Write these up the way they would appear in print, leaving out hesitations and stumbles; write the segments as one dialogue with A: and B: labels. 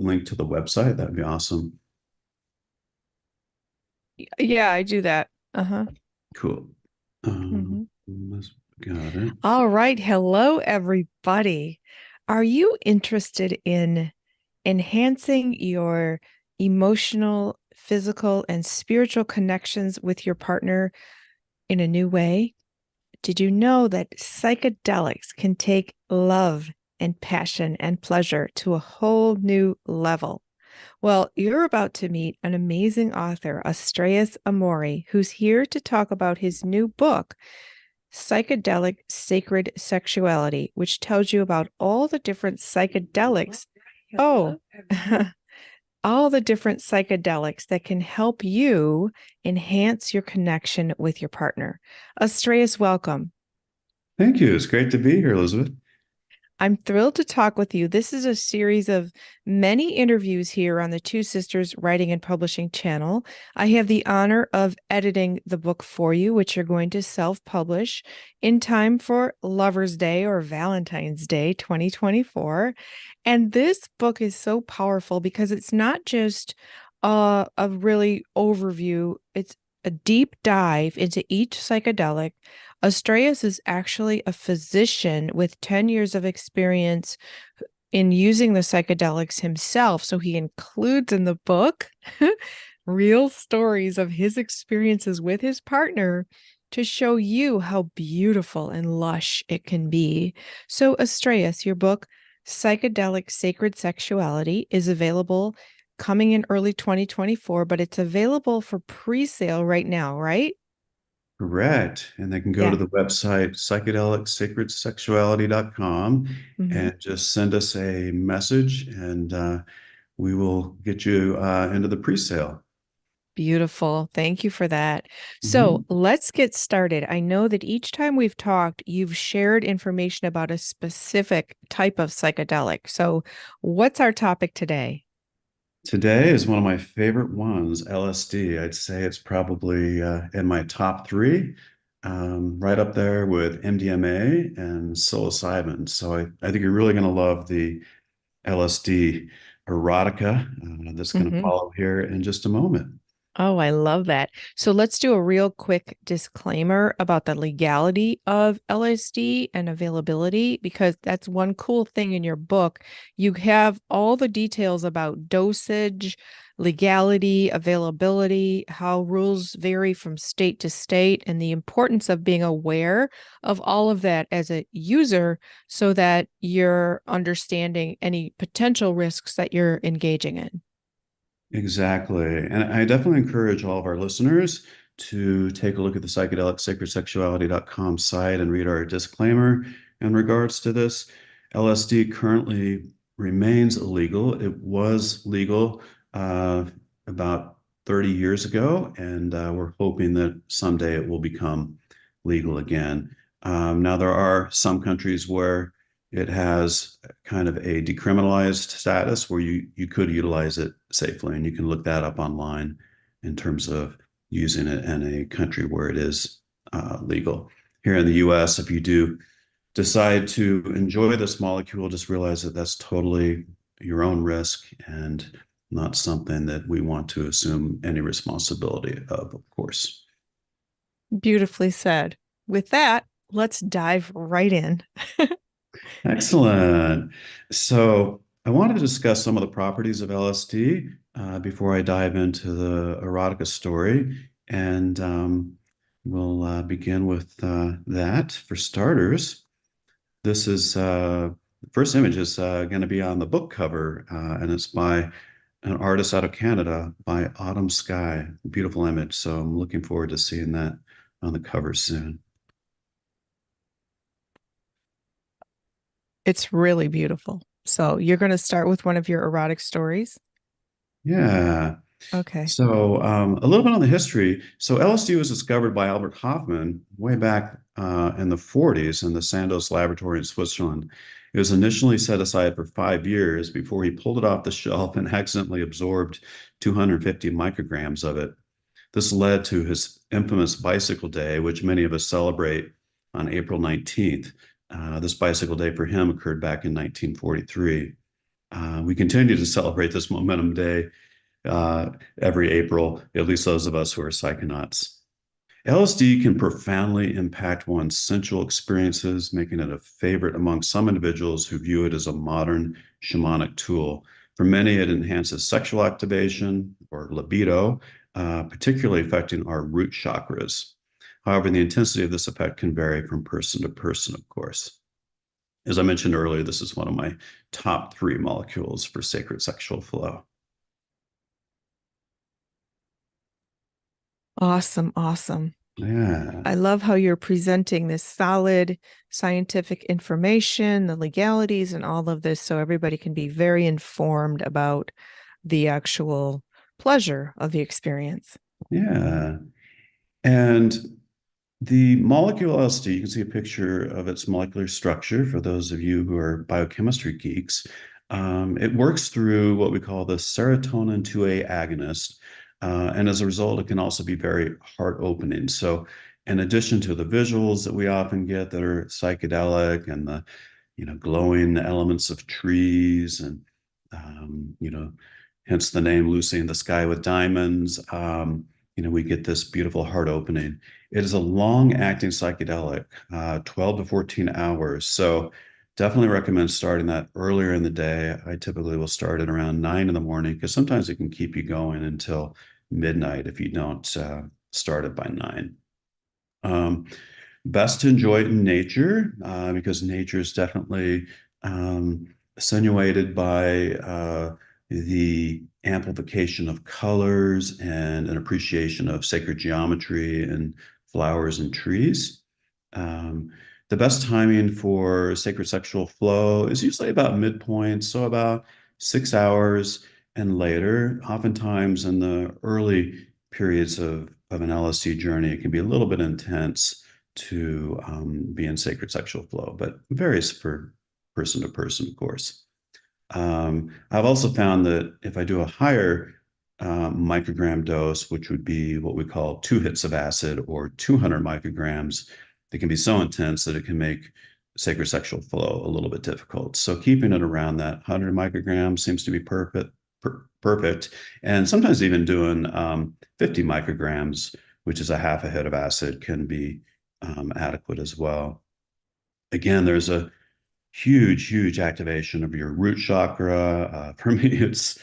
A: link to the website, that'd be awesome.
B: Yeah, I do that. Uh-huh.
A: Cool.
B: hmm
A: Let's got it.
B: All right. Hello, everybody. Are you interested in enhancing your emotional, physical, and spiritual connections with your partner in a new way? Did you know that psychedelics can take love and passion and pleasure to a whole new level? Well, you're about to meet an amazing author, Astraeus Amori, who's here to talk about his new book, Psychedelic Sacred Sexuality, which tells you about all the different psychedelics. Oh, all the different psychedelics that can help you enhance your connection with your partner. Astraeus, welcome.
A: Thank you. It's great to be here, Elizabeth.
B: I'm thrilled to talk with you. This is a series of many interviews here on the Two Sisters Writing and Publishing channel. I have the honor of editing the book for you, which you're going to self-publish in time for Lover's Day or Valentine's Day 2024. And this book is so powerful because it's not just a really overview, it's a deep dive into each psychedelic. Astraeus is actually a physician with 10 years of experience in using the psychedelics himself. So he includes in the book real stories of his experiences with his partner to show you how beautiful and lush it can be. So, Astraeus, your book, Psychedelic Sacred Sexuality, is available coming in early 2024, but it's available for pre sale right now, right?
A: Correct. And they can go to
B: Yeah.
A: the website psychedelicsacredsexuality.com
B: Mhm.
A: and just send us a message and we will get you into the pre-sale.
B: Beautiful. Thank you for that. So
A: Mhm.
B: let's get started. I know that each time we've talked, you've shared information about a specific type of psychedelic. So, what's our topic today?
A: Today is one of my favorite ones, LSD. I'd say it's probably in my top three, right up there with MDMA and psilocybin. So I think you're really going to love the LSD erotica that's going to
B: hmm
A: follow here in just a moment.
B: Oh, I love that. So let's do a real quick disclaimer about the legality of LSD and availability, because that's one cool thing in your book. You have all the details about dosage, legality, availability, how rules vary from state to state, and the importance of being aware of all of that as a user so that you're understanding any potential risks that you're engaging in.
A: Exactly. And I definitely encourage all of our listeners to take a look at the psychedelicsacredsexuality.com site and read our disclaimer in regards to this. LSD currently remains illegal. It was legal uh, about 30 years ago, and we're hoping that someday it will become legal again. Now, there are some countries where it has kind of a decriminalized status where you could utilize it safely, and you can look that up online in terms of using it in a country where it is legal. Here in the U.S., if you do decide to enjoy this molecule, just realize that that's totally your own risk and not something that we want to assume any responsibility of course.
B: Beautifully said. With that, let's dive right in.
A: Excellent. So I wanted to discuss some of the properties of LSD before I dive into the erotica story. And we'll begin with that. For starters, this is the first image is going to be on the book cover, and it's by an artist out of Canada by Autumn Sky. Beautiful image. So I'm looking forward to seeing that on the cover soon.
B: It's really beautiful. So, you're going to start with one of your erotic stories?
A: Yeah.
B: Okay.
A: So, a little bit on the history. So, LSD was discovered by Albert Hofmann way back in the 40s in the Sandoz laboratory in Switzerland. It was initially set aside for 5 years before he pulled it off the shelf and accidentally absorbed 250 micrograms of it. This led to his infamous Bicycle Day, which many of us celebrate on April 19th. This Bicycle Day for him occurred back in 1943. We continue to celebrate this Momentum Day uh, every April, at least those of us who are psychonauts. LSD can profoundly impact one's sensual experiences, making it a favorite among some individuals who view it as a modern shamanic tool. For many, it enhances sexual activation or libido, particularly affecting our root chakras. However, the intensity of this effect can vary from person to person, of course. As I mentioned earlier, this is one of my top three molecules for sacred sexual flow.
B: Awesome, awesome.
A: Yeah.
B: I love how you're presenting this solid scientific information, the legalities, and all of this, so everybody can be very informed about the actual pleasure of the experience.
A: Yeah. And the molecule LSD, you can see a picture of its molecular structure for those of you who are biochemistry geeks. It works through what we call the serotonin 2A agonist. And as a result, it can also be very heart opening. So, in addition to the visuals that we often get that are psychedelic and the glowing elements of trees and hence the name Lucy in the Sky with Diamonds. We get this beautiful heart opening. It is a long-acting psychedelic, 12 to 14 hours. So definitely recommend starting that earlier in the day. I typically will start at around 9 in the morning because sometimes it can keep you going until midnight if you don't start it by 9. Um, Best to enjoy it in nature because nature is definitely attenuated by the amplification of colors and an appreciation of sacred geometry and flowers and trees. Um, the best timing for sacred sexual flow is usually about midpoint, so about 6 hours and later. Oftentimes in the early periods of an LSD journey, it can be a little bit intense to be in sacred sexual flow, but varies for person to person, of course. I've also found that if I do a higher microgram dose, which would be what we call 2 hits of acid or 200 micrograms, it can be so intense that it can make sacred sexual flow a little bit difficult. So keeping it around that 100 micrograms seems to be perfect. And sometimes even doing 50 micrograms, which is a half a hit of acid, can be adequate as well. Again, there's a huge activation of your root chakra. For me, it's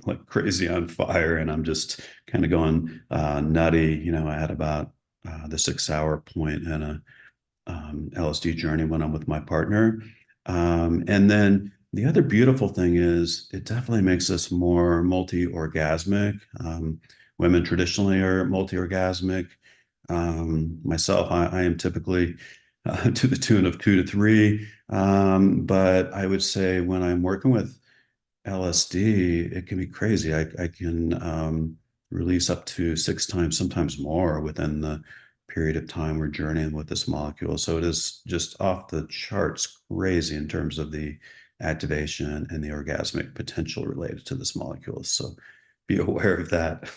A: like crazy on fire, and I'm just kind of going nutty. I had about the 6 hour point in a LSD journey when I'm with my partner. And then the other beautiful thing is it definitely makes us more multi-orgasmic. Women traditionally are multi-orgasmic. Myself, I am typically to the tune of 2 to 3. But I would say when I'm working with LSD, it can be crazy. I can release up to 6 times, sometimes more within the period of time we're journeying with this molecule. So it is just off the charts crazy in terms of the activation and the orgasmic potential related to this molecule. So be aware of that.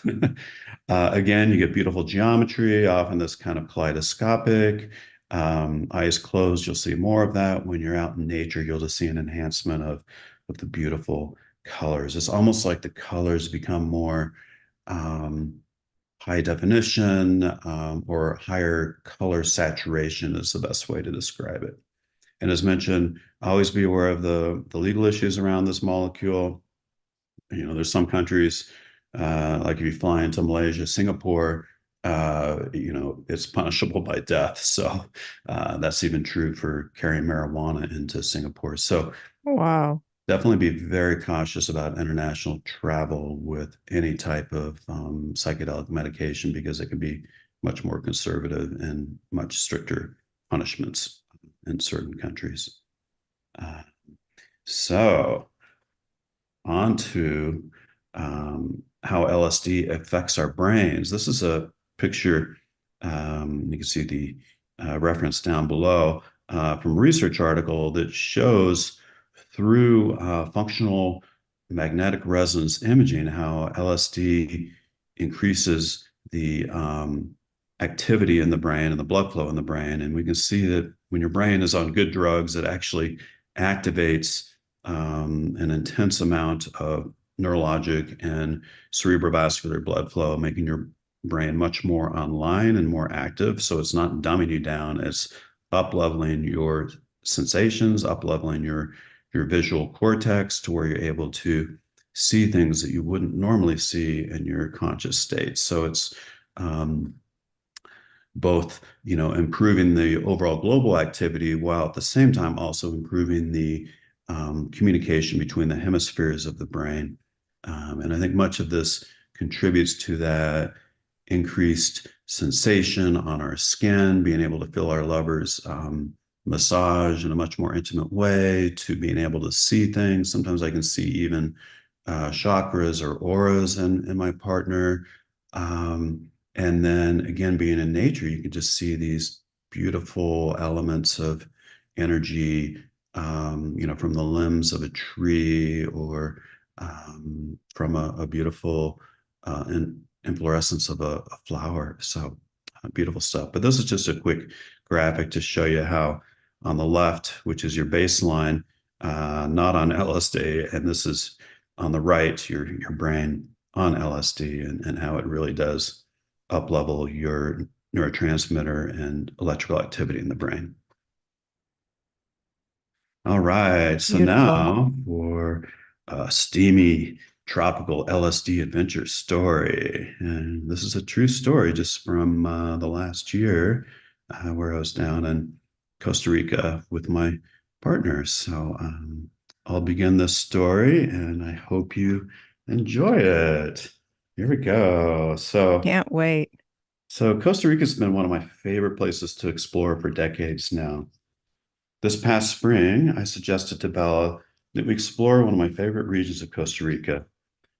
A: Again, you get beautiful geometry, often this kind of kaleidoscopic. Eyes closed, you'll see more of that. When you're out in nature, you'll just see an enhancement of the beautiful colors. It's almost like the colors become more um, high definition or higher color saturation is the best way to describe it. And as mentioned, always be aware of the legal issues around this molecule. There's some countries, like if you fly into Malaysia, Singapore, it's punishable by death. So that's even true for carrying marijuana into Singapore. So
B: Wow.
A: definitely be very cautious about international travel with any type of psychedelic medication because it can be much more conservative and much stricter punishments in certain countries. Uh, so on to how LSD affects our brains. This is a picture. You can see the reference down below from a research article that shows through functional magnetic resonance imaging how LSD increases the activity in the brain and the blood flow in the brain. And we can see that when your brain is on good drugs, it actually activates an intense amount of neurologic and cerebrovascular blood flow, making your brain much more online and more active. So it's not dumbing you down, it's up leveling your sensations, up leveling your visual cortex to where you're able to see things that you wouldn't normally see in your conscious state. So it's both, improving the overall global activity while at the same time also improving the communication between the hemispheres of the brain. And I think much of this contributes to that increased sensation on our skin, being able to feel our lovers massage in a much more intimate way, to being able to see things. Sometimes I can see even chakras or auras in my partner. And then again, being in nature, you can just see these beautiful elements of energy, from the limbs of a tree or from a beautiful inflorescence of a flower. So beautiful stuff. But this is just a quick graphic to show you how on the left, which is your baseline, not on LSD, and this is on the right, your brain on LSD, and how it really does up level your neurotransmitter and electrical activity in the brain. All right, so
B: Beautiful.
A: now for a steamy tropical LSD adventure story. And this is a true story just from the last year, where I was down in Costa Rica with my partner. So I'll begin this story and I hope you enjoy it. Here we go.
B: Can't wait.
A: So Costa Rica's been one of my favorite places to explore for decades now. This past spring, I suggested to Bella that we explore one of my favorite regions of Costa Rica.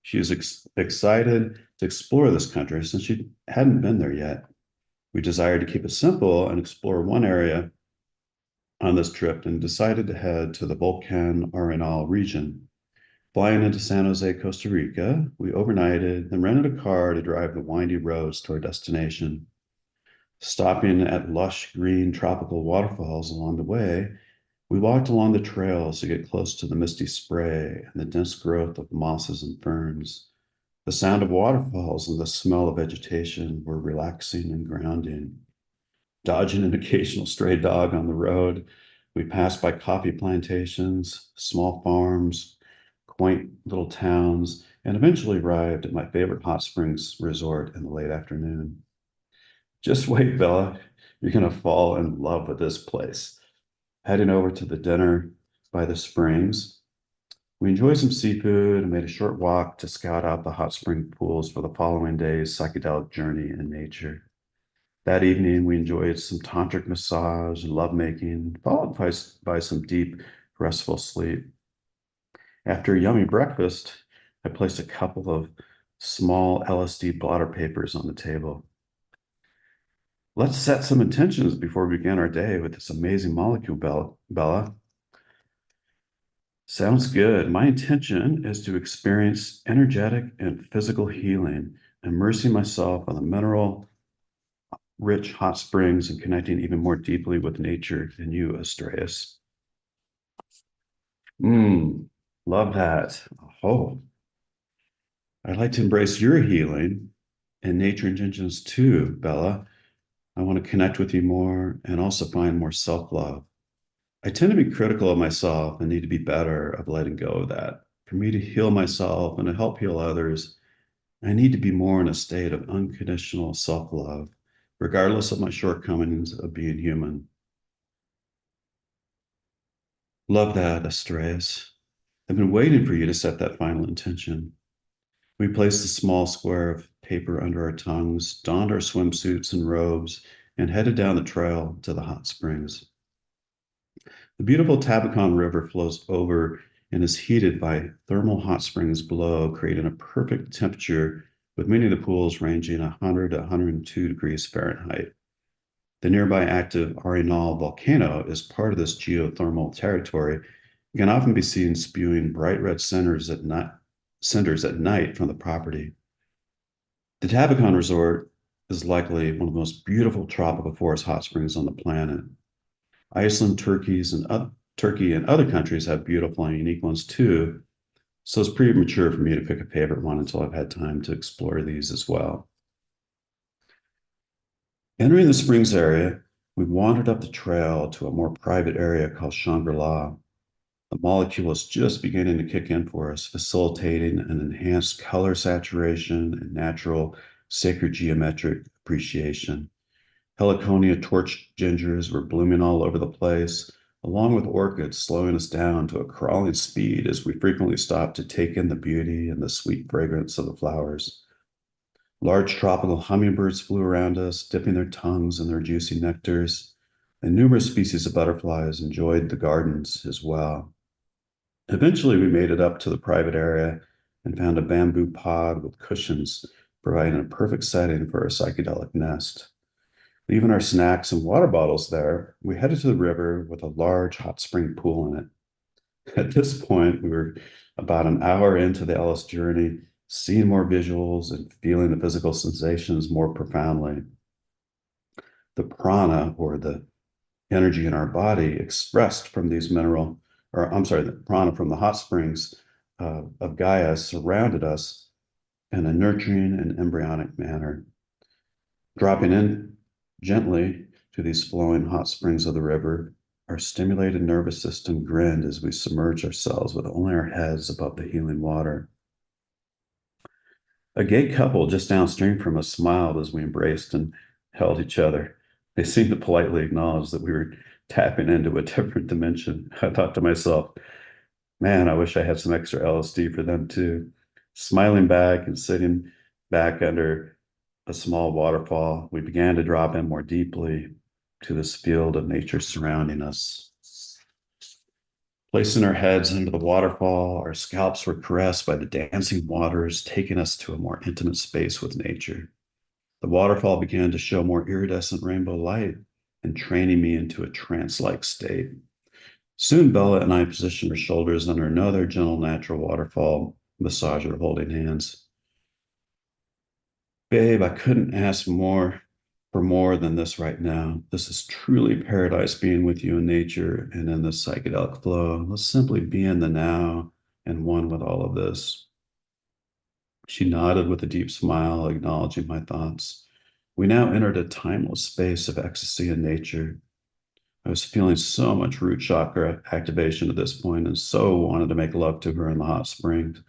A: She was excited to explore this country since she hadn't been there yet. We desired to keep it simple and explore one area on this trip and decided to head to the Volcan Arenal region. Flying into San Jose, Costa Rica, we overnighted, then rented a car to drive the windy roads to our destination. Stopping at lush green tropical waterfalls along the way, we walked along the trails to get close to the misty spray and the dense growth of mosses and ferns. The sound of waterfalls and the smell of vegetation were relaxing and grounding. Dodging an occasional stray dog on the road, we passed by coffee plantations, small farms, quaint little towns, and eventually arrived at my favorite hot springs resort in the late afternoon. Just wait, Bella. You're going to fall in love with this place. Heading over to the dinner by the springs, we enjoyed some seafood and made a short walk to scout out the hot spring pools for the following day's psychedelic journey in nature. That evening, we enjoyed some tantric massage and lovemaking, followed by some deep, restful sleep. After a yummy breakfast, I placed a couple of small LSD blotter papers on the table. Let's set some intentions before we begin our day with this amazing molecule, Bella. Sounds good. My intention is to experience energetic and physical healing, immersing myself in the mineral rich hot springs and connecting even more deeply with nature than you, Astraeus. Love that. Oh, I'd like to embrace your healing and nature intentions too, Bella. I want to connect with you more and also find more self-love. I tend to be critical of myself and need to be better of letting go of that. For me to heal myself and to help heal others, I need to be more in a state of unconditional self-love, regardless of my shortcomings of being human. Love that, Astraeus. I've been waiting for you to set that final intention. We placed a small square of paper under our tongues, donned our swimsuits and robes, and headed down the trail to the hot springs. The beautiful Tabacon River flows over and is heated by thermal hot springs below, creating a perfect temperature with many of the pools ranging 100 to 102 degrees Fahrenheit. The nearby active Arenal volcano is part of this geothermal territory and can often be seen spewing bright red cinders at night from the property. The Tabacon Resort is likely one of the most beautiful tropical forest hot springs on the planet. Iceland turkeys and Turkey and other countries have beautiful and unique ones too. So it's premature for me to pick a favorite one until I've had time to explore these as well. Entering the Springs area, we wandered up the trail to a more private area called Shangri-La. The molecule is just beginning to kick in for us, facilitating an enhanced color saturation and natural sacred geometric appreciation. Heliconia torch gingers were blooming all over the place, along with orchids slowing us down to a crawling speed as we frequently stopped to take in the beauty and the sweet fragrance of the flowers. Large tropical hummingbirds flew around us, dipping their tongues in their juicy nectars, and numerous species of butterflies enjoyed the gardens as well. Eventually, we made it up to the private area and found a bamboo pod with cushions, providing a perfect setting for a psychedelic nest. Leaving our snacks and water bottles there, we headed to the river with a large hot spring pool in it. At this point, we were about an hour into the Ellis journey, seeing more visuals and feeling the physical sensations more profoundly. The prana, or the energy in our body, expressed from these mineral, or I'm sorry, the prana from the hot springs of Gaia surrounded us in a nurturing and embryonic manner. Dropping in gently to these flowing hot springs of the river, our stimulated nervous system grinned as we submerged ourselves with only our heads above the healing water. A gay couple just downstream from us smiled as we embraced and held each other. They seemed to politely acknowledge that we were tapping into a different dimension. I thought to myself, man, I wish I had some extra LSD for them too. Smiling back and sitting back under a small waterfall, we began to drop in more deeply to this field of nature surrounding us. Placing our heads into the waterfall, our scalps were caressed by the dancing waters, taking us to a more intimate space with nature. The waterfall began to show more iridescent rainbow light and training me into a trance-like state. Soon, Bella and I positioned our shoulders under another gentle natural waterfall, massager holding hands. Babe, I couldn't ask more for more than this right now. This is truly paradise being with you in nature and in this psychedelic flow. Let's simply be in the now and one with all of this. She nodded with a deep smile, acknowledging my thoughts. We now entered a timeless space of ecstasy in nature. I was feeling so much root chakra activation at this point and so wanted to make love to her in the hot springs.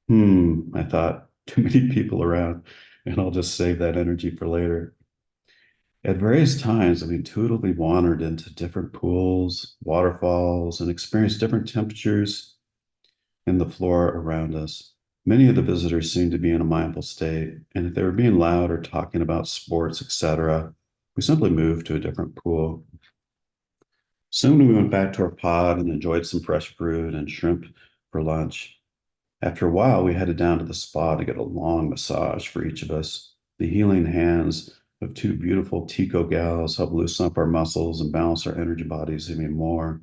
A: I thought, too many people around, and I'll just save that energy for later. At various times, I've intuitively wandered into different pools, waterfalls, and experienced different temperatures in the flora around us. Many of the visitors seemed to be in a mindful state, and if they were being loud or talking about sports, etc., we simply moved to a different pool. Soon we went back to our pod and enjoyed some fresh fruit and shrimp for lunch. After a while, we headed down to the spa to get a long massage for each of us. The healing hands of two beautiful Tico gals helped loosen up our muscles and balance our energy bodies even more.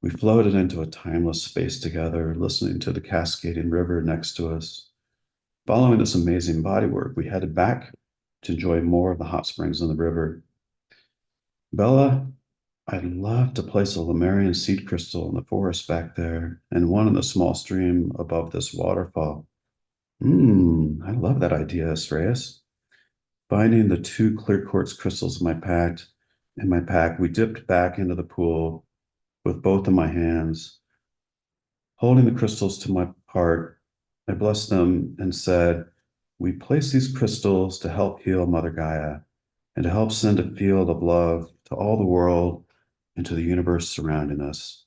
A: We floated into a timeless space together, listening to the cascading river next to us. Following this amazing bodywork, we headed back to enjoy more of the hot springs in the river. Bella, I'd love to place a Lemurian seed crystal in the forest back there and one in the small stream above this waterfall. I love that idea, Astraeus. Finding the two clear quartz crystals in my pack, we dipped back into the pool with both of my hands. Holding the crystals to my heart, I blessed them and said, we place these crystals to help heal Mother Gaia and to help send a field of love to all the world and to the universe surrounding us.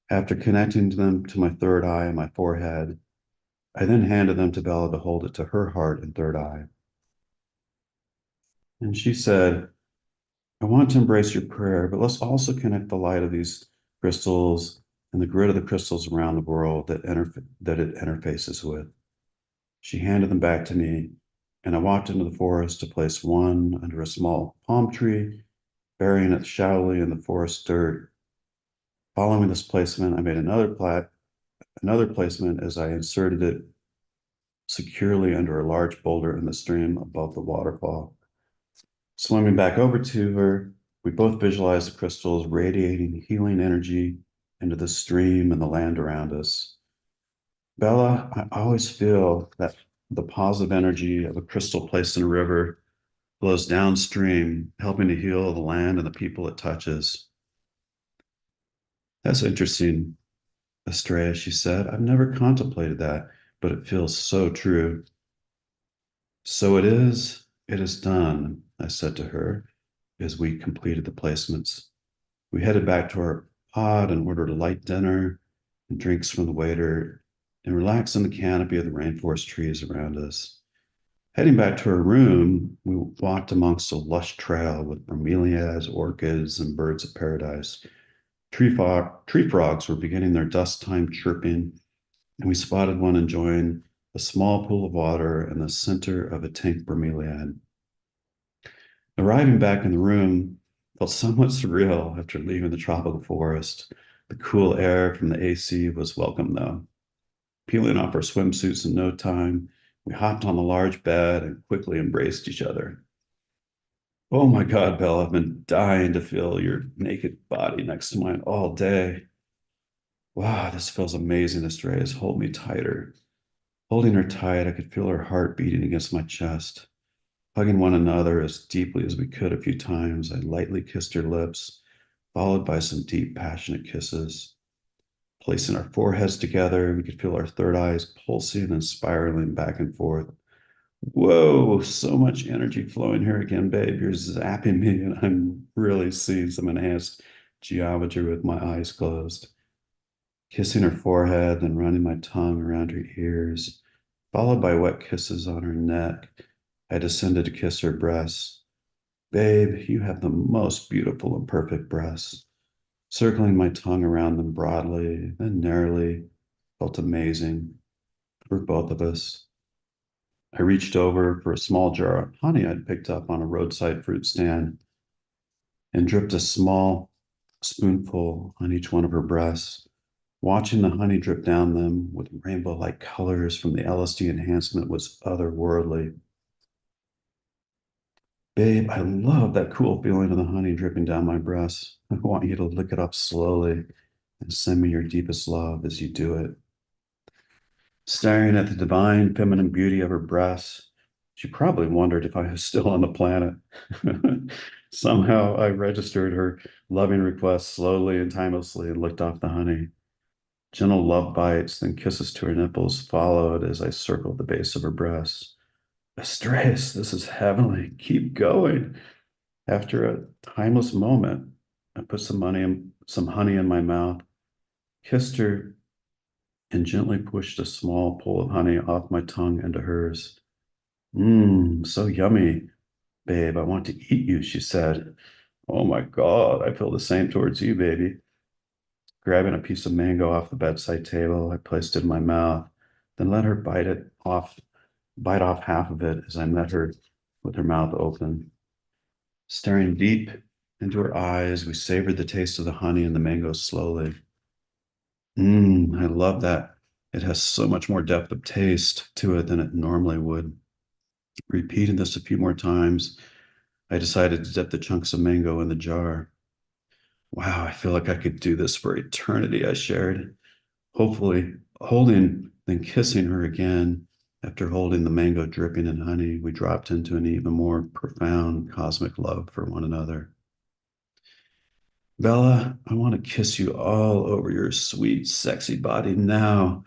A: After connecting them to my third eye and my forehead, I then handed them to Bella to hold it to her heart and third eye. And she said, I want to embrace your prayer, but let's also connect the light of these crystals and the grid of the crystals around the world that it interfaces with. She handed them back to me, and I walked into the forest to place one under a small palm tree, burying it shallowly in the forest dirt. Following this placement, I made another placement as I inserted it securely under a large boulder in the stream above the waterfall. Swimming back over to her, We both visualized the crystals radiating healing energy into the stream and the land around us. Bella, I always feel that the positive energy of a crystal placed in a river flows downstream, helping to heal the land and the people it touches. That's interesting, Astraeus, she said. I've never contemplated that, but it feels so true. So it is done, I said to her as we completed the placements. We headed back to our pod and ordered a light dinner and drinks from the waiter and relaxed in the canopy of the rainforest trees around us. Heading back to our room, we walked amongst a lush trail with bromeliads, orchids, and birds of paradise. Tree frogs were beginning their dusk time chirping, and we spotted one enjoying a small pool of water in the center of a tank bromeliad. Arriving back in the room felt somewhat surreal after leaving the tropical forest. The cool air from the AC was welcome, though. Peeling off our swimsuits in no time, we hopped on the large bed and quickly embraced each other. Oh my God, Belle, I've been dying to feel your naked body next to mine all day. Wow, this feels amazing, Astraeus. Hold me tighter. Holding her tight, I could feel her heart beating against my chest. Hugging one another as deeply as we could a few times, I lightly kissed her lips, followed by some deep, passionate kisses. Placing our foreheads together, we could feel our third eyes pulsing and spiraling back and forth. Whoa, so much energy flowing here again, babe. You're zapping me, and I'm really seeing some enhanced geometry with my eyes closed. Kissing her forehead, then running my tongue around her ears, followed by wet kisses on her neck. I descended to kiss her breasts. Babe, you have the most beautiful and perfect breasts. Circling my tongue around them broadly, then narrowly, felt amazing for both of us. I reached over for a small jar of honey I'd picked up on a roadside fruit stand and dripped a small spoonful on each one of her breasts. Watching the honey drip down them with rainbow-like colors from the LSD enhancement was otherworldly. Babe, I love that cool feeling of the honey dripping down my breasts. I want you to lick it up slowly and send me your deepest love as you do it. Staring at the divine feminine beauty of her breasts, she probably wondered if I was still on the planet. Somehow I registered her loving request slowly and timelessly and licked off the honey. Gentle love bites, then kisses to her nipples followed as I circled the base of her breasts. Astraeus, this is heavenly. Keep going. After a timeless moment, I put some honey in my mouth, kissed her, and gently pushed a small pool of honey off my tongue into hers. Mmm, so yummy, babe. I want to eat you, she said. Oh my God, I feel the same towards you, baby. Grabbing a piece of mango off the bedside table, I placed it in my mouth, then let her bite off half of it as I met her with her mouth open. Staring deep into her eyes, we savored the taste of the honey and the mango slowly. Mmm, I love that. It has so much more depth of taste to it than it normally would. Repeating this a few more times, I decided to dip the chunks of mango in the jar. Wow, I feel like I could do this for eternity, I shared. Hopefully, holding, then kissing her again. After holding the mango dripping in honey, we dropped into an even more profound cosmic love for one another. Bella, I want to kiss you all over your sweet, sexy body now.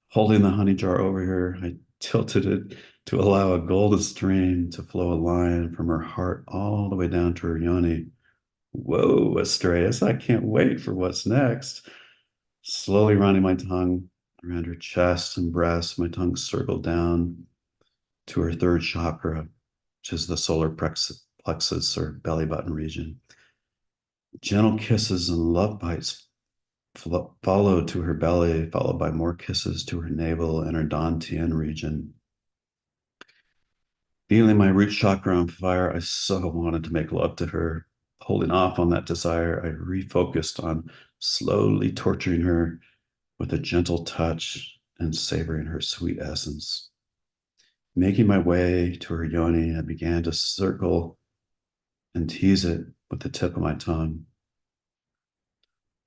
A: Holding the honey jar over her, I tilted it to allow a golden stream to flow a line from her heart all the way down to her yoni. Whoa, Astraeus, I can't wait for what's next. Slowly running my tongue around her chest and breast, my tongue circled down to her third chakra, which is the solar plexus or belly button region. Gentle kisses and love bites followed to her belly, followed by more kisses to her navel and her dantian region. Feeling my root chakra on fire, I so wanted to make love to her. Holding off on that desire, I refocused on slowly torturing her with a gentle touch and savoring her sweet essence. Making my way to her yoni, I began to circle and tease it with the tip of my tongue.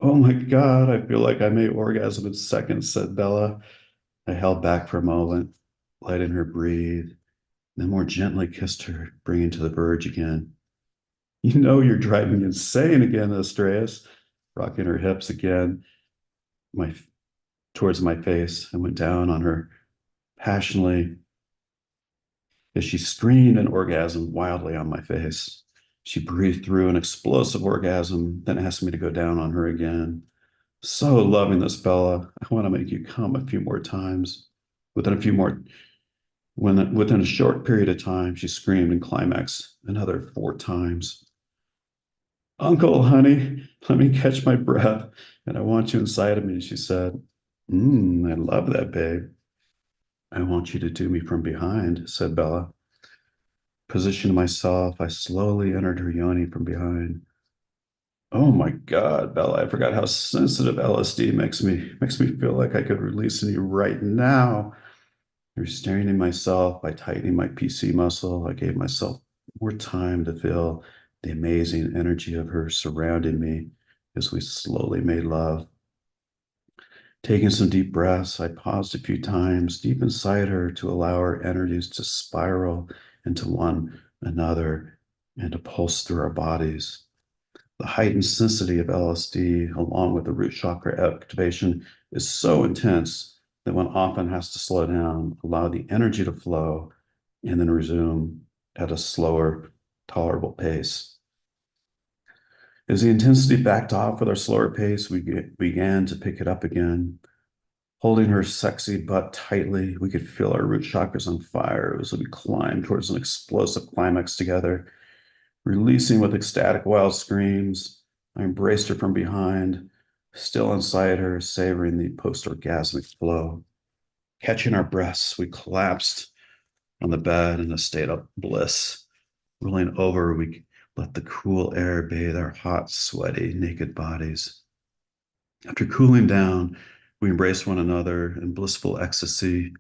A: Oh my God, I feel like I may orgasm in seconds, said Bella. I held back for a moment, letting her breathe, then more gently kissed her, bringing to the verge again. You know you're driving me insane again, Astraeus, rocking her hips again, my towards my face, and went down on her passionately as she screamed and orgasmed wildly on my face. She breathed through an explosive orgasm, then asked me to go down on her again. So loving this, Bella. I want to make you come a few more times. Within a few more, within a short period of time, she screamed and climaxed another 4 times. Uncle, honey, let me catch my breath, and I want you inside of me, she said. I love that, babe. I want you to do me from behind, said Bella. Positioning myself, I slowly entered her yoni from behind. Oh my God, Bella, I forgot how sensitive LSD makes me feel like I could release you right now. Restraining myself by tightening my PC muscle, I gave myself more time to feel the amazing energy of her surrounding me as we slowly made love. Taking some deep breaths, I paused a few times deep inside her to allow her energies to spiral into one another and to pulse through our bodies. The heightened sensitivity of LSD, along with the root chakra activation, is so intense that one often has to slow down, allow the energy to flow, and then resume at a slower, tolerable pace. As the intensity backed off with our slower pace, we began to pick it up again. Holding her sexy butt tightly, we could feel our root chakras on fire as we climbed towards an explosive climax together. Releasing with ecstatic wild screams, I embraced her from behind, still inside her, savoring the post-orgasmic flow. Catching our breaths, we collapsed on the bed in a state of bliss. Rolling over, we let the cool air bathe our hot, sweaty, naked bodies. After cooling down, we embraced one another in blissful ecstasy.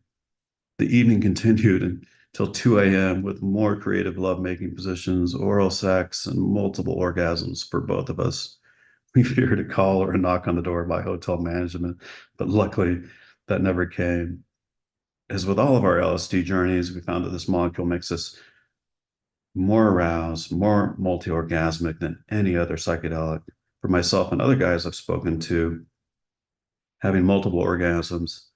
A: The evening continued until 2 a.m. with more creative lovemaking positions, oral sex, and multiple orgasms for both of us. We feared a call or a knock on the door by hotel management, but luckily that never came. As with all of our LSD journeys, we found that this molecule makes us more aroused, more multi-orgasmic than any other psychedelic. For myself and other guys I've spoken to, having multiple orgasms,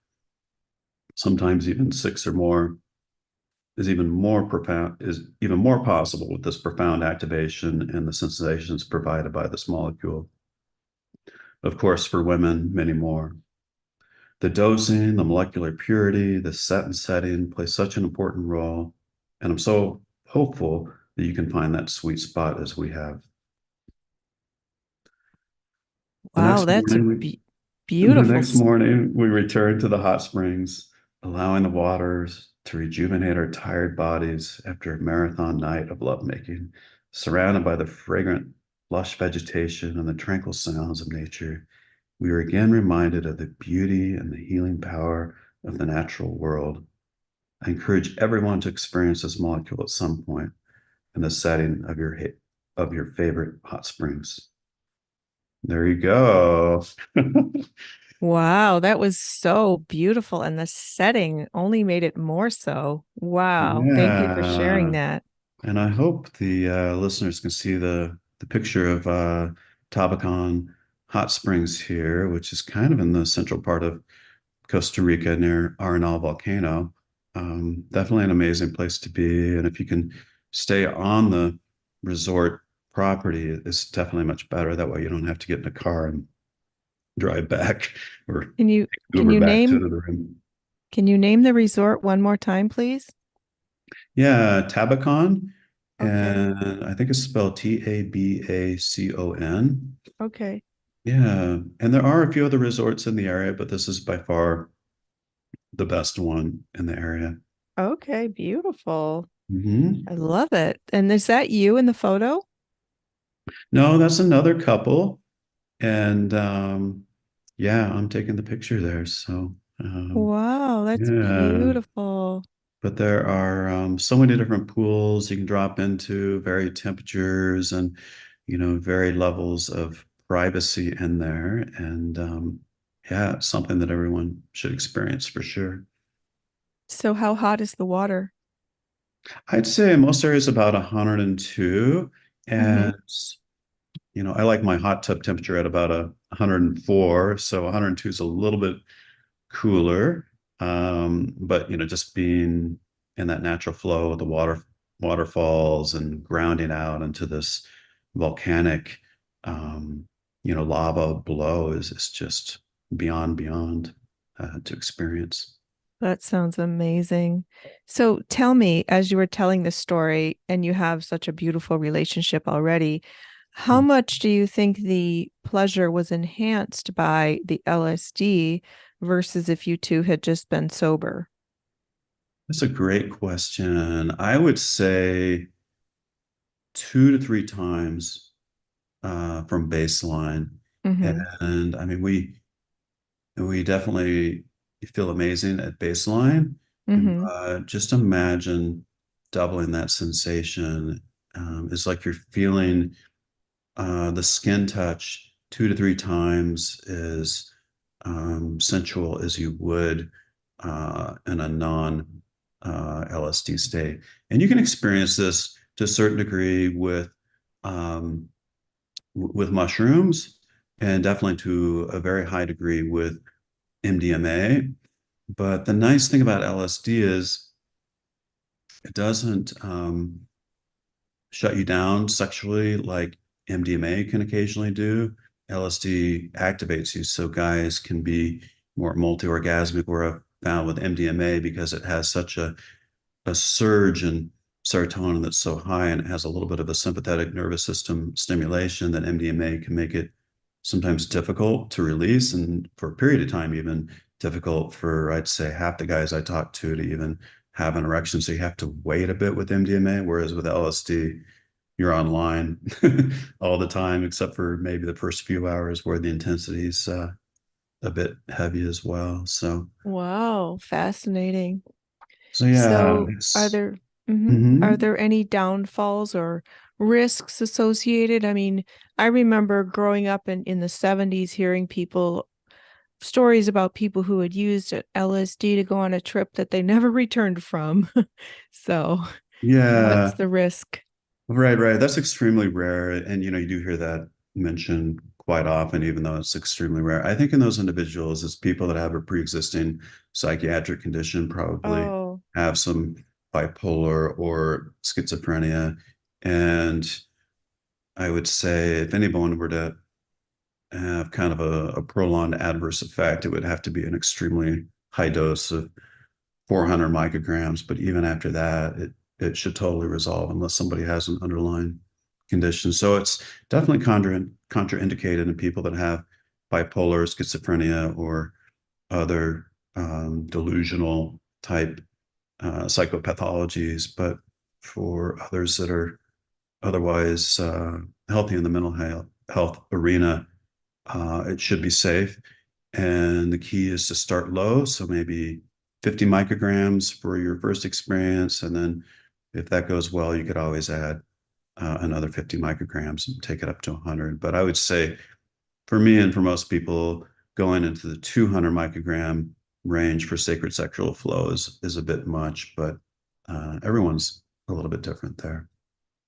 A: sometimes even six or more, is even more possible with this profound activation and the sensations provided by this molecule. Of course, for women, many more. The dosing, the molecular purity, the set and setting play such an important role, and I'm so hopeful that you can find that sweet spot as we have. The
B: Wow,
A: next
B: that's a
A: morning, the
B: beautiful.
A: next morning, we returned to the hot springs, allowing the waters to rejuvenate our tired bodies after a marathon night of lovemaking, surrounded by the fragrant, lush vegetation and the tranquil sounds of nature. We were again reminded of the beauty and the healing power of the natural world. I encourage everyone to experience this molecule at some point in the setting of your favorite hot springs. There you go.
B: Wow, that was so beautiful. And the setting only made it more so. Wow. Thank you for sharing
A: Yeah.
B: that.
A: And I hope the listeners can see the picture of Tabacan Hot Springs here, which is kind of in the central part of Costa Rica near Arenal volcano. Definitely an amazing place to be. And if you can stay on the resort property, it's definitely much better. That way you don't have to get in a car and drive back or
B: Can you can
A: Uber
B: you
A: back to
B: name
A: another room.
B: the resort one more time, please?
A: Yeah, Tabacon.
B: Okay.
A: And I think it's spelled Tabacon.
B: Okay.
A: Yeah. And there are a few other resorts in the area, but this is by far the best one in the area.
B: Okay, beautiful. I
A: Hmm.
B: love it. And is that you in the photo?
A: No, that's another couple. And yeah, I'm taking the picture there. So
B: Wow, that's
A: yeah.
B: beautiful.
A: But there are so many different pools you can drop into, varied temperatures, and varied levels of privacy in there. And yeah, it's something that everyone should experience for sure.
B: So how hot is the water?
A: I'd say in most areas about 102.
B: Mm-hmm.
A: And, I like my hot tub temperature at about 104. So 102 is a little bit cooler. But, just being in that natural flow of the waterfalls and grounding out into this volcanic, um, lava below is just beyond to experience.
B: That sounds amazing. So tell me, as you were telling the story, and you have such a beautiful relationship already, how much do you think the pleasure was enhanced by the LSD versus if you two had just been sober?
A: That's a great question. I would say 2 to 3 times from baseline.
B: Mm-hmm.
A: And I mean, we definitely feel amazing at baseline.
B: Mm-hmm.
A: Just imagine doubling that sensation. It's like you're feeling the skin touch 2 to 3 times as sensual as you would in a non LSD state. And you can experience this to a certain degree um, with mushrooms, and definitely to a very high degree with MDMA. But the nice thing about LSD is it doesn't shut you down sexually like MDMA can occasionally do. LSD activates you, so guys can be more multi-orgasmic, where I've found with MDMA, because it has such a surge in serotonin that's so high, and it has a little bit of a sympathetic nervous system stimulation, that MDMA can make it sometimes difficult to release, and for a period of time even difficult for, I'd say, half the guys I talk to even have an erection. So you have to wait a bit with MDMA, whereas with LSD you're online all the time, except for maybe the first few hours where the intensity is a bit heavy as well.
B: Wow, fascinating.
A: So yeah,
B: So
A: it's
B: are
A: mhm.
B: there any downfalls or risks associated? I mean, I remember growing up in the 70s hearing people stories about people who had used LSD to go on a trip that they never returned from. So, what's
A: Yeah,
B: the risk?
A: right. That's extremely rare. And you do hear that mentioned quite often, even though it's extremely rare. I think in those individuals, it's people that have a pre-existing psychiatric condition, probably
B: Oh,
A: have some bipolar or schizophrenia. And I would say if anyone were to have kind of a prolonged adverse effect, it would have to be an extremely high dose of 400 micrograms. But even after that, it should totally resolve unless somebody has an underlying condition. So it's definitely contraindicated in people that have bipolar, schizophrenia, or other delusional type psychopathologies. But for others that are otherwise healthy in the mental health arena, it should be safe. And the key is to start low. So maybe 50 micrograms for your first experience. And then if that goes well, you could always add another 50 micrograms and take it up to 100. But I would say for me and for most people, going into the 200 microgram range for sacred sexual flow is a bit much, but everyone's a little bit different there.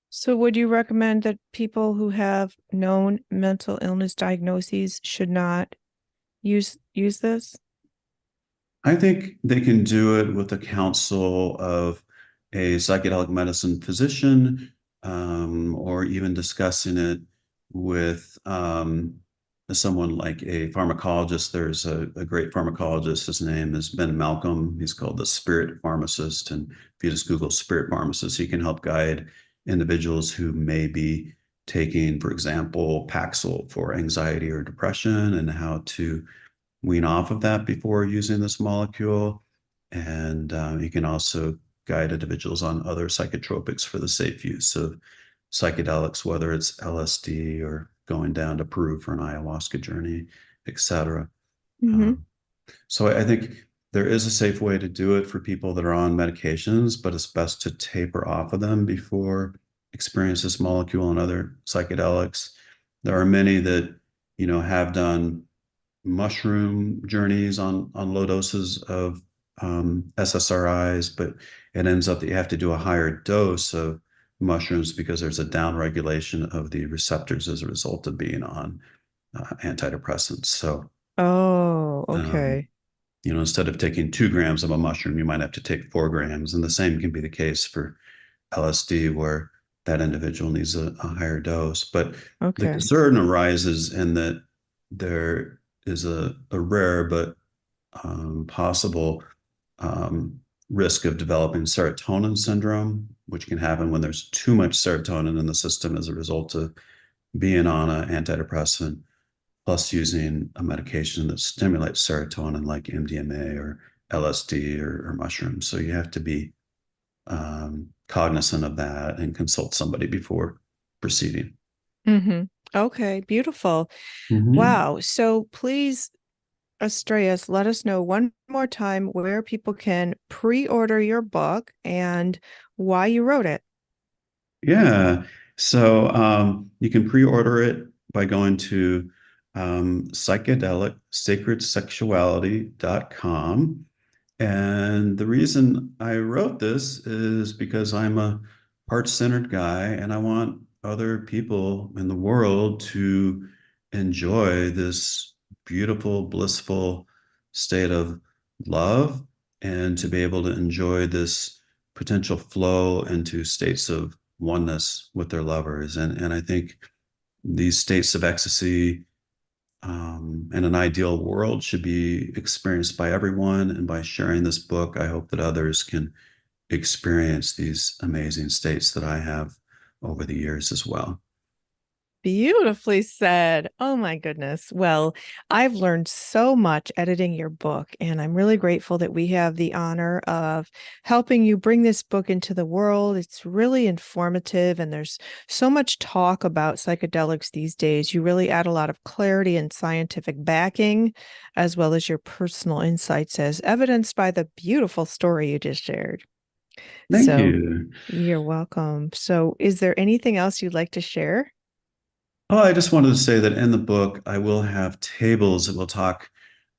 B: so would you recommend that people who have known mental illness diagnoses should not use this?
A: I think they can do it with the counsel of a psychedelic medicine physician, or even discussing it with someone like a pharmacologist. There's a great pharmacologist. His name is Ben Malcolm. He's called the Spirit Pharmacist. And if you just Google Spirit Pharmacist, he can help guide individuals who may be taking, for example, Paxil for anxiety or depression, and how to wean off of that before using this molecule. And you can also guide individuals on other psychotropics for the safe use of psychedelics, whether it's LSD or going down to Peru for an ayahuasca journey, etc.
B: Mm-hmm.
A: Um, so I think there is a safe way to do it for people that are on medications, but it's best to taper off of them before experience this molecule and other psychedelics. There are many that, have done mushroom journeys on low doses of SSRIs, but it ends up that you have to do a higher dose of mushrooms because there's a downregulation of the receptors as a result of being on antidepressants. So,
B: Oh,
A: um,
B: okay.
A: instead of taking 2 grams of a mushroom, you might have to take 4 grams. And the same can be the case for LSD, where that individual needs a higher dose. But the
B: Okay.
A: concern arises in that there is a rare but possible um, risk of developing serotonin syndrome, which can happen when there's too much serotonin in the system as a result of being on an antidepressant, plus using a medication that stimulates serotonin like MDMA or LSD or mushrooms. So you have to be cognizant of that and consult somebody before proceeding.
B: Mm-hmm. Okay, beautiful.
A: Mhm.
B: Wow. So please, Astraeus, let us know one more time where people can pre-order your book and why you wrote it.
A: Yeah. So you can pre-order it by going to psychedelic sacred sexuality.com. And the reason I wrote this is because I'm a heart-centered guy and I want other people in the world to enjoy this beautiful, blissful state of love and to be able to enjoy this potential flow into states of oneness with their lovers. And I think these states of ecstasy in an ideal world should be experienced by everyone. And by sharing this book, I hope that others can experience these amazing states that I have over the years as well.
B: Beautifully said. Oh my goodness. Well, I've learned so much editing your book, and I'm really grateful that we have the honor of helping you bring this book into the world. It's really informative, and there's so much talk about psychedelics these days. You really add a lot of clarity and scientific backing, as well as your personal insights, as evidenced by the beautiful story you just shared.
A: Thank
B: So
A: you.
B: you're welcome. So, is there anything else you'd like to share?
A: Oh, I just wanted to say that in the book, I will have tables that will talk,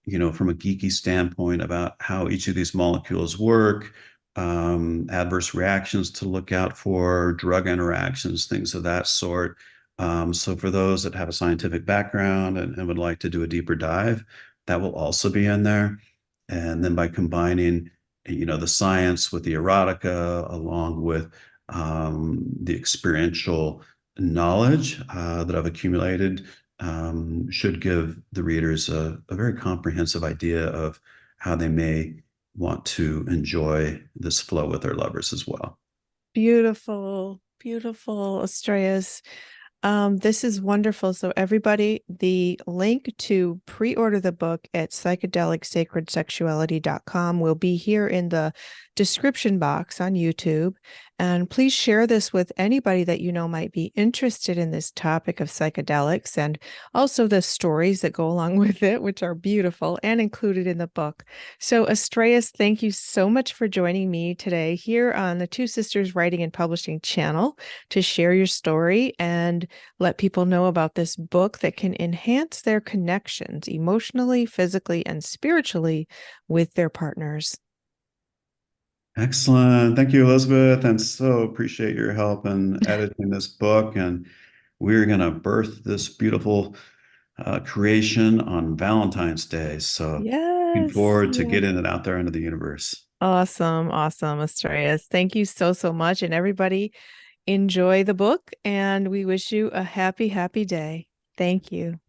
A: from a geeky standpoint about how each of these molecules work, adverse reactions to look out for, drug interactions, things of that sort. So for those that have a scientific background and would like to do a deeper dive, that will also be in there. And then by combining, the science with the erotica, along with the experiential knowledge that I've accumulated, should give the readers a very comprehensive idea of how they may want to enjoy this flow with their lovers as well.
B: Beautiful, beautiful, Astraeus. This is wonderful. So, everybody, the link to pre order the book at psychedelicsacredsexuality.com will be here in the description box on YouTube. And please share this with anybody that you know might be interested in this topic of psychedelics and also the stories that go along with it, which are beautiful and included in the book. So, Astraeus, thank you so much for joining me today here on the Two Sisters Writing and Publishing channel to share your story and let people know about this book that can enhance their connections emotionally, physically, and spiritually with their partners.
A: Excellent. Thank you, Elizabeth. And so appreciate your help in editing this book. And we're going to birth this beautiful creation on Valentine's Day. So looking
B: Yes,
A: forward to
B: yes.
A: getting it out there into the universe.
B: Awesome, awesome, Astraeus. Thank you so, so much. And everybody, enjoy the book, and we wish you a happy, happy day. Thank you.